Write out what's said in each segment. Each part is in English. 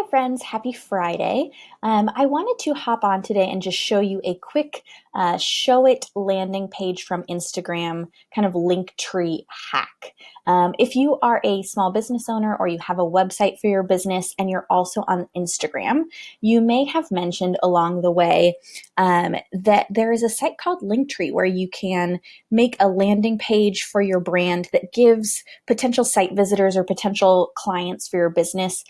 Hi friends, happy Friday. I wanted to hop on today and just show you a quick Showit landing page from Instagram, kind of link tree hack. If you are a small business owner or you have a website for your business and you're also on Instagram, you may have mentioned along the way that there is a site called Linktree where you can make a landing page for your brand that gives potential site visitors or potential clients for your business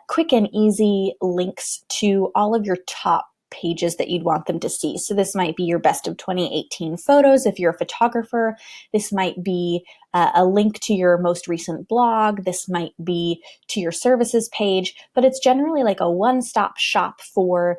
quick and easy links to all of your top pages that you'd want them to see. So this might be your best of 2018 photos if you're a photographer. This might be a link to your most recent blog. This might be to your services page, but it's generally like a one-stop shop for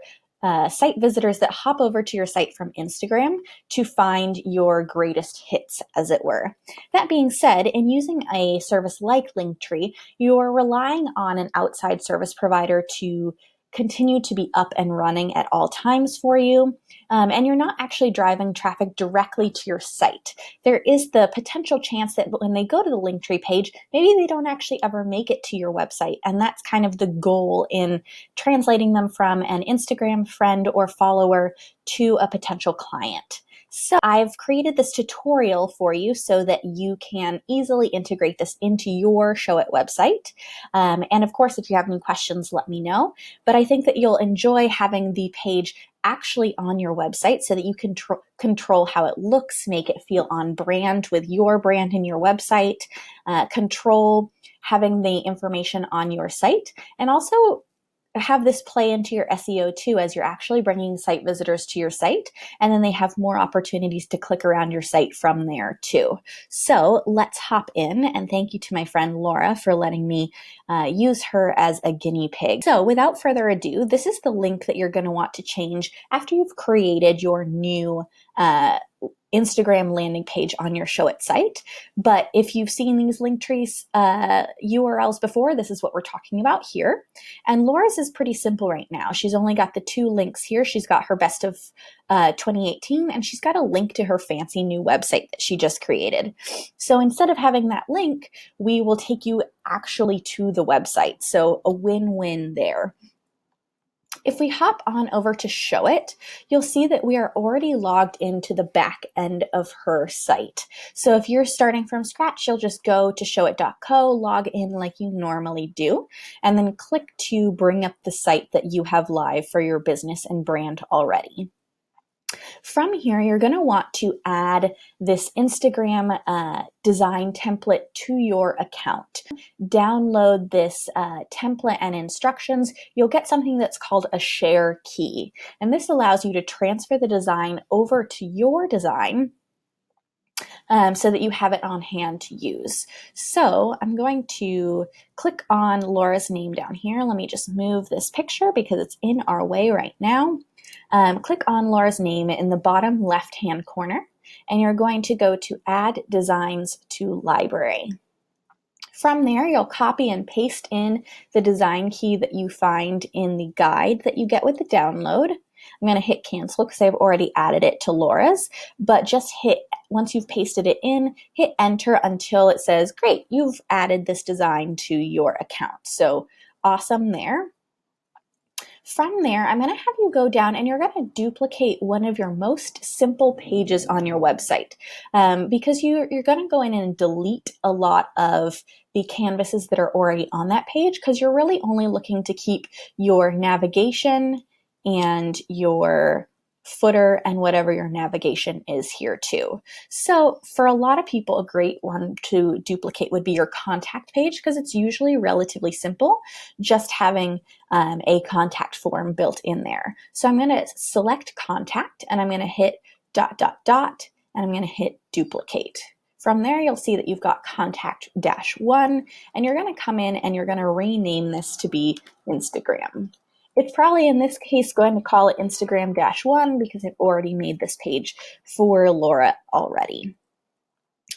site visitors that hop over to your site from Instagram to find your greatest hits, as it were. That being said, in using a service like Linktree, you're relying on an outside service provider to continue to be up and running at all times for you, and you're not actually driving traffic directly to your site. There is the potential chance that when they go to the Linktree page, maybe they don't actually ever make it to your website, and that's kind of the goal in translating them from an Instagram friend or follower to a potential client. So I've created this tutorial for you so that you can easily integrate this into your Showit website. And of course, if you have any questions, let me know. But I think that you'll enjoy having the page actually on your website so that you can control how it looks, make it feel on brand with your brand in your website, control having the information on your site, and also have this play into your SEO too, as you're actually bringing site visitors to your site, and then they have more opportunities to click around your site from there too. So let's hop in, and thank you to my friend Laura for letting me use her as a guinea pig. So without further ado, this is the link that you're going to want to change after you've created your new Instagram landing page on your Showit site. But if you've seen these Linktree URLs before, this is what we're talking about here. And Laura's is pretty simple right now. She's only got the two links here. She's got her best of 2018, and she's got a link to her fancy new website that she just created. So instead of having that link, we will take you actually to the website. So a win-win there. If we hop on over to Showit, you'll see that we are already logged into the back end of her site. So if you're starting from scratch, you'll just go to showit.co, log in like you normally do, and then click to bring up the site that you have live for your business and brand already. From here, you're going to want to add this Instagram design template to your account. Download this template and instructions. You'll get something that's called a share key. And this allows you to transfer the design over to your design so that you have it on hand to use. So I'm going to click on Laura's name down here. Let me just move this picture because it's in our way right now. Click on Laura's name in the bottom left-hand corner, and you're going to go to Add Designs to Library. From there, you'll copy and paste in the design key that you find in the guide that you get with the download. I'm going to hit cancel because I've already added it to Laura's, but just once you've pasted it in, hit enter until it says, great, you've added this design to your account. So awesome there. From there, I'm going to have you go down and you're going to duplicate one of your most simple pages on your website because you're going to go in and delete a lot of the canvases that are already on that page because you're really only looking to keep your navigation and your footer and whatever your navigation is here too. So for a lot of people, a great one to duplicate would be your contact page because it's usually relatively simple, just having a contact form built in there. So I'm going to select contact and I'm going to hit ... and I'm going to hit duplicate. From there, you'll see that you've got contact-1 and you're going to come in and you're going to rename this to be Instagram. It's probably in this case going to call it Instagram-1 because I've already made this page for Laura already.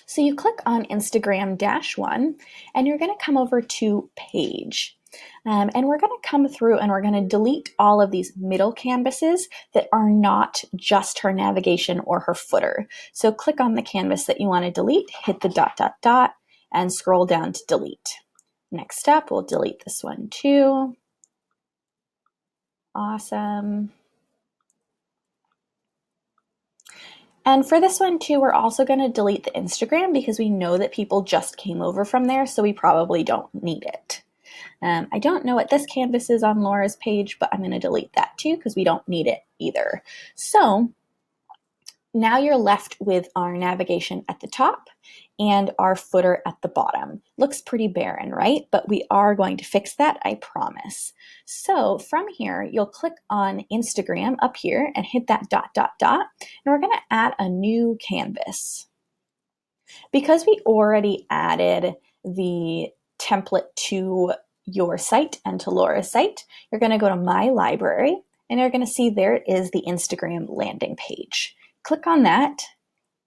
So you click on Instagram-1 and you're going to come over to page. And we're going to come through and we're going to delete all of these middle canvases that are not just her navigation or her footer. So click on the canvas that you want to delete, hit the ... and scroll down to delete. Next step, we'll delete this one too. Awesome. And for this one too, we're also going to delete the Instagram because we know that people just came over from there, so we probably don't need it. I don't know what this canvas is on Laura's page, but I'm going to delete that too because we don't need it either. So now you're left with our navigation at the top and our footer at the bottom. Looks pretty barren, right? But we are going to fix that, I promise. So from here, you'll click on Instagram up here and hit that dot, dot, dot, and we're going to add a new canvas. Because we already added the template to your site and to Laura's site, you're going to go to My Library, and you're going to see there is the Instagram landing page. Click on that,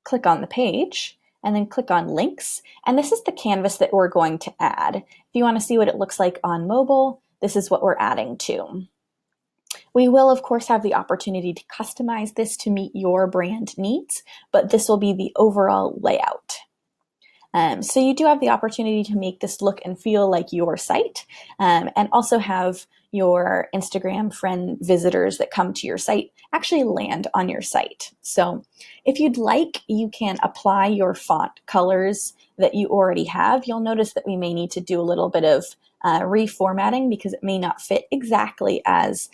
click on the page, and then click on links. And this is the canvas that we're going to add. If you want to see what it looks like on mobile, this is what we're adding to. We will, of course, have the opportunity to customize this to meet your brand needs, but this will be the overall layout. So you do have the opportunity to make this look and feel like your site, and also have your Instagram friend visitors that come to your site actually land on your site. So if you'd like, you can apply your font colors that you already have. You'll notice that we may need to do a little bit of reformatting because it may not fit exactly as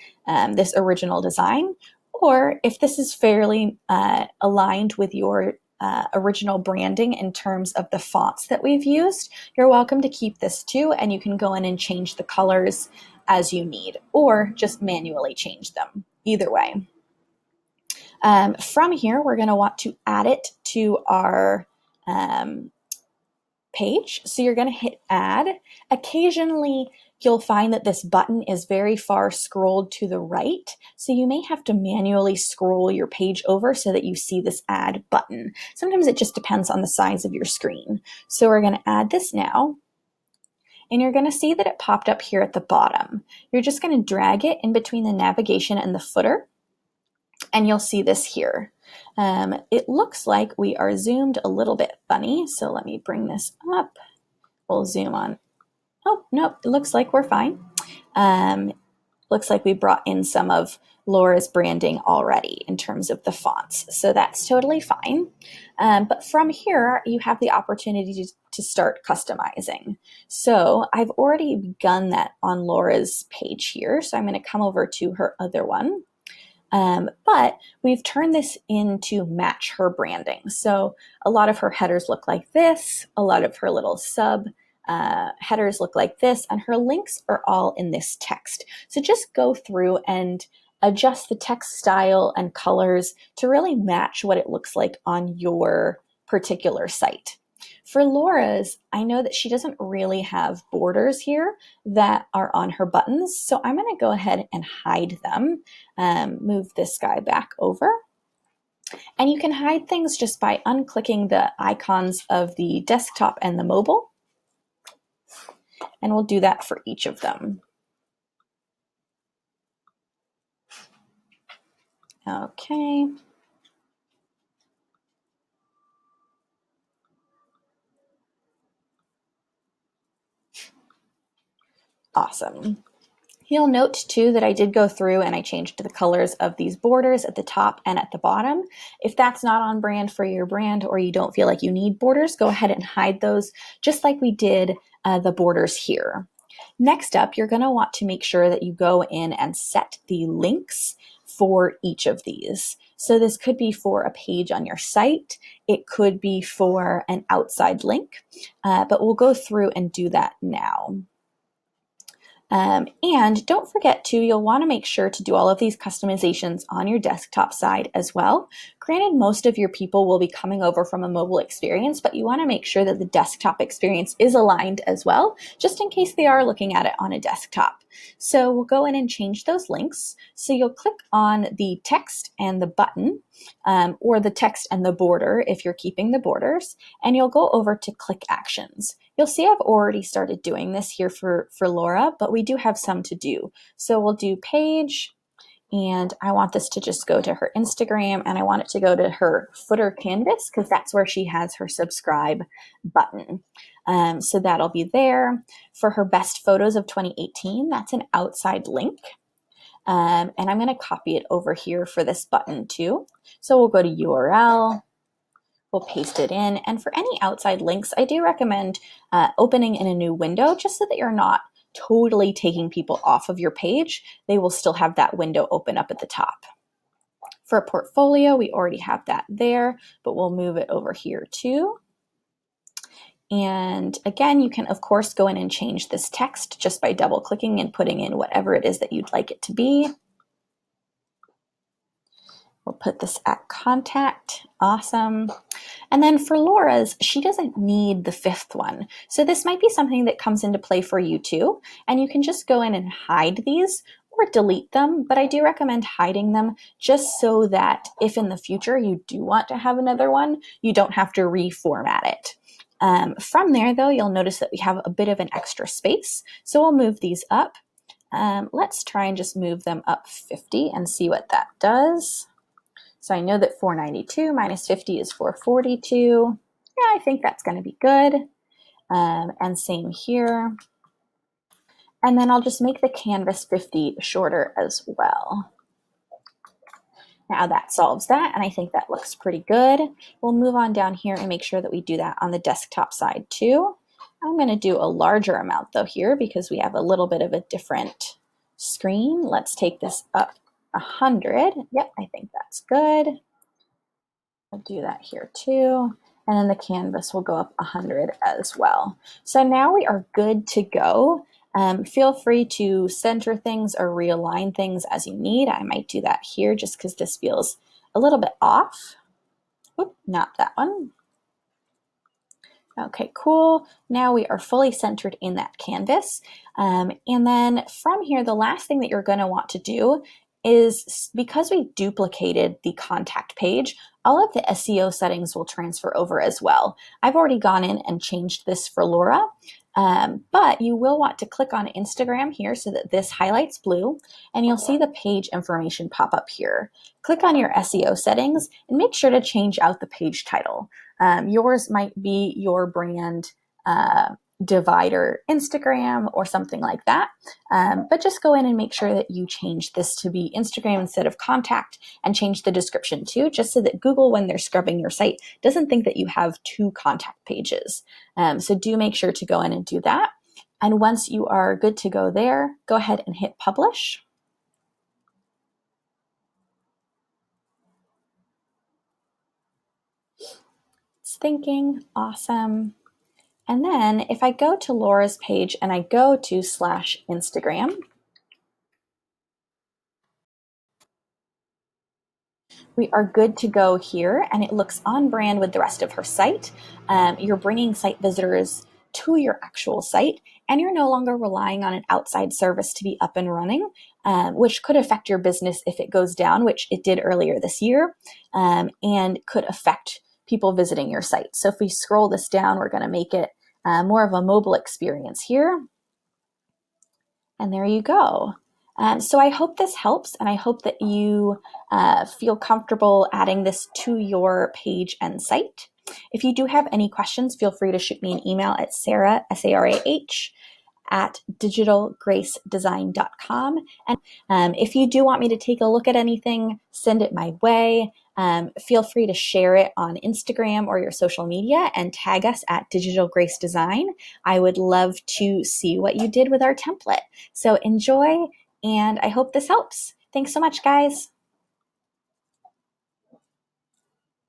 this original design. Or if this is fairly aligned with your original branding in terms of the fonts that we've used, you're welcome to keep this too, and you can go in and change the colors as you need, or just manually change them. Either way. From here, we're going to want to add it to our page. So you're going to hit add. Occasionally, you'll find that this button is very far scrolled to the right. So you may have to manually scroll your page over so that you see this add button. Sometimes it just depends on the size of your screen. So we're going to add this now. And you're going to see that it popped up here at the bottom. You're just going to drag it in between the navigation and the footer, and you'll see this here. It looks like we are zoomed a little bit funny, so let me bring this up. We'll zoom on. Oh, no, it looks like we're fine. Looks like we brought in some of Laura's branding already in terms of the fonts, so that's totally fine. But from here, you have the opportunity to start customizing. So I've already begun that on Laura's page here, so I'm going to come over to her other one. But we've turned this in to match her branding. So a lot of her headers look like this, a lot of her little sub headers look like this, and her links are all in this text. So just go through and adjust the text style and colors to really match what it looks like on your particular site. For Laura's, I know that she doesn't really have borders here that are on her buttons, so I'm going to go ahead and hide them. Move this guy back over. And you can hide things just by unclicking the icons of the desktop and the mobile. And we'll do that for each of them. Okay. Awesome. You'll note too that I did go through and I changed the colors of these borders at the top and at the bottom. If that's not on brand for your brand, or you don't feel like you need borders, go ahead and hide those just like we did the borders here. Next up, you're going to want to make sure that you go in and set the links for each of these. So this could be for a page on your site. It could be for an outside link, but we'll go through and do that now. And don't forget too, you'll want to make sure to do all of these customizations on your desktop side as well. Granted, most of your people will be coming over from a mobile experience, but you want to make sure that the desktop experience is aligned as well, just in case they are looking at it on a desktop. So we'll go in and change those links. So you'll click on the text and the button, or the text and the border if you're keeping the borders, and you'll go over to click actions. You'll see I've already started doing this here for Laura, but we do have some to do. So we'll do page, and I want this to just go to her Instagram, and I want it to go to her footer canvas because that's where she has her subscribe button. So that'll be there. For her best photos of 2018, that's an outside link. And I'm going to copy it over here for this button too. So we'll go to URL, we'll paste it in. And for any outside links, I do recommend opening in a new window just so that you're not totally taking people off of your page. They will still have that window open up at the top. For a portfolio, we already have that there, but we'll move it over here too. And again, you can, of course, go in and change this text just by double clicking and putting in whatever it is that you'd like it to be. We'll put this at contact. Awesome. And then for Laura's, she doesn't need the fifth one. So this might be something that comes into play for you too. And you can just go in and hide these or delete them. But I do recommend hiding them just so that if in the future you do want to have another one, you don't have to reformat it. From there, though, you'll notice that we have a bit of an extra space. So we'll move these up. Let's try and just move them up 50 and see what that does. So I know that 492 minus 50 is 442. Yeah, I think that's going to be good. And same here. And then I'll just make the canvas 50 shorter as well. Now that solves that, and I think that looks pretty good. We'll move on down here and make sure that we do that on the desktop side too. I'm going to do a larger amount though here because we have a little bit of a different screen. Let's take this up 100. Yep, I think that's good. I'll do that here too. And then the canvas will go up 100 as well. So now we are good to go. Feel free to center things or realign things as you need. I might do that here just because this feels a little bit off. Oop, not that one. Okay, cool. Now we are fully centered in that canvas. And then from here, the last thing that you're going to want to do is, because we duplicated the contact page, all of the SEO settings will transfer over as well. I've already gone in and changed this for Laura, but you will want to click on Instagram here so that this highlights blue, and you'll see the page information pop up here. Click on your SEO settings and make sure to change out the page title. Yours might be your brand divider Instagram or something like that. But just go in and make sure that you change this to be Instagram instead of contact, and change the description too, just so that Google, when they're scrubbing your site, doesn't think that you have two contact pages. So do make sure to go in and do that. And once you are good to go there, go ahead and hit publish. It's thinking. Awesome. And then if I go to Laura's page and I go to /Instagram, we are good to go here, and it looks on brand with the rest of her site. You're bringing site visitors to your actual site, and you're no longer relying on an outside service to be up and running, which could affect your business if it goes down, which it did earlier this year, and could affect people visiting your site. So if we scroll this down, we're going to make it more of a mobile experience here. And there you go. So I hope this helps, and I hope that you feel comfortable adding this to your page and site. If you do have any questions, feel free to shoot me an email at Sarah, S-A-R-A-H, at digitalgracedesign.com. And if you do want me to take a look at anything, send it my way. Feel free to share it on Instagram or your social media and tag us at Digital Grace Design. I would love to see what you did with our template. So enjoy, and I hope this helps. Thanks so much, guys.